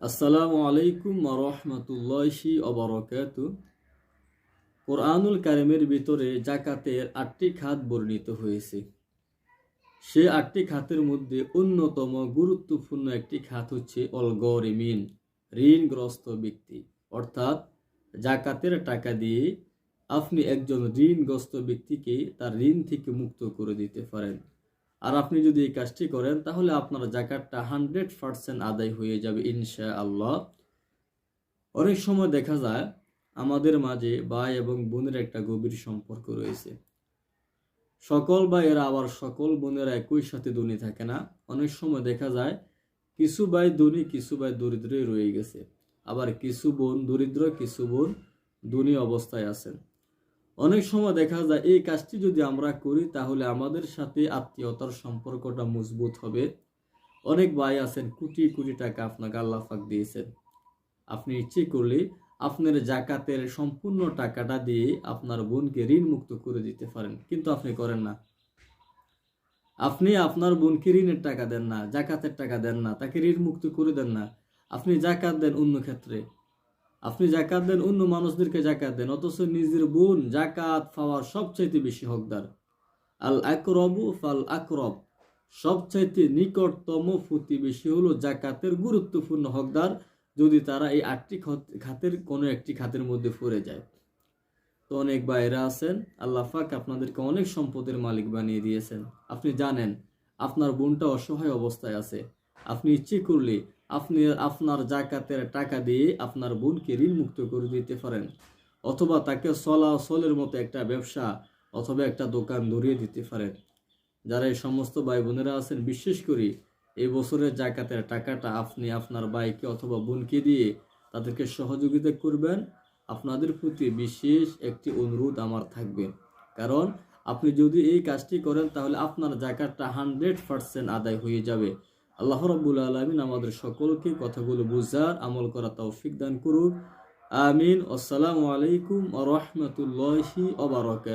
আসসালামু আলাইকুম ওয়া রাহমাতুল্লাহি ওয়া বারাকাতুহু। কোরআনুল কারীমের ভিতরে যাকাতের ৮টি খাত বর্ণিত হয়েছে। সে ৮টি খাতের মধ্যে অন্যতম গুরুত্বপূর্ণ একটি খাত হচ্ছে অল গরিমিন, ঋণগ্রস্ত ব্যক্তি। অর্থাৎ যাকাতের টাকা দিয়ে আপনি একজন ঋণগ্রস্ত ব্যক্তিকে তার ঋণ থেকে মুক্ত করে দিতে পারেন। আর আপনি যদি এই কাজটি করেন তাহলে আপনার যাকাতটা 100% আদায় হয়ে যাবে ইনশাআল্লাহ। অনেক সময় দেখা যায় আমাদের মাঝে ভাই এবং বোনের একটা গভীর সম্পর্ক রয়েছে। সকল ভাইয়েরা আবার সকল বোনেরা একই সাথে ধনী থাকে না। অনেক সময় দেখা যায় কিছু ভাই ধনী, কিছু ভাই দরিদ্রই রয়ে গেছে। আবার কিছু বোন দরিদ্র, কিছু বোন ধনী অবস্থায় আছেন। অনেক সময় দেখা যায় এই কাজটি যদি আমরা করি তাহলে আমাদের সাথে আত্মীয়তার সম্পর্কটা মজবুত হবে। অনেক ভাই আছেন কোটি কোটি টাকা আপনাকে আল্লাহ পাক দিয়েছেন। আপনি ইচ্ছে করলে আপনার যাকাতের সম্পূর্ণ টাকাটা দিয়ে আপনার বোনকে ঋণ মুক্ত করে দিতে পারেন, কিন্তু আপনি করেন না। আপনি আপনার বোনকে ঋণের টাকা দেন না, যাকাতের টাকা দেন না, তাকে ঋণ মুক্ত করে দেন না। আপনি যাকাত দেন অন্য ক্ষেত্রে, আপনি যাকাত দেন অন্য মানুষদেরকে যাকাত দেন, অথচ নিজের বোন যাকাত পাওয়ার সবচাইতে বেশি হকদার। আল আকরবু ফাল আকরব, সবচাইতে নিকটতম প্রতিবেশী হলো যাকাতের গুরুত্বপূর্ণ হকদার, যদি তারা এই ৮টি খাতের কোনো একটি খাতের মধ্যে পড়ে যায়। তো অনেক ভাইরা আছেন, আল্লাহ পাক আপনাদেরকে অনেক সম্পদের মালিক বানিয়ে দিয়েছেন। আপনি জানেন আপনার বোনটা অসহায় অবস্থায় আছে। আপনি ইচ্ছে করলে আপনি আপনার যাকাতের টাকা দিয়ে আপনার বোনকে ঋণ মুক্ত করে দিতে পারেন, অথবা তাকে চলাচলের মতো একটা ব্যবসা অথবা একটা দোকান ধরিয়ে দিতে পারেন। যারা এই সমস্ত ভাই বোনেরা আছেন, বিশেষ করে এই বছরের যাকাতের টাকাটা আপনি আপনার ভাইকে অথবা বোনকে দিয়ে তাদেরকে সহযোগিতা করবেন। আপনাদের প্রতি বিশেষ একটি অনুরোধ আমার থাকবে, কারণ আপনি যদি এই কাজটি করেন তাহলে আপনার যাকাতটা 100% আদায় হয়ে যাবে। আল্লাহ রাব্বুল আলামিন আমাদের সকলকে কথাগুলো বুঝার আমল করা তৌফিক দান করুক। আমিন। আসসালামু আলাইকুম ওয়া রাহমাতুল্লাহি ওয়া বারাকাতুহু।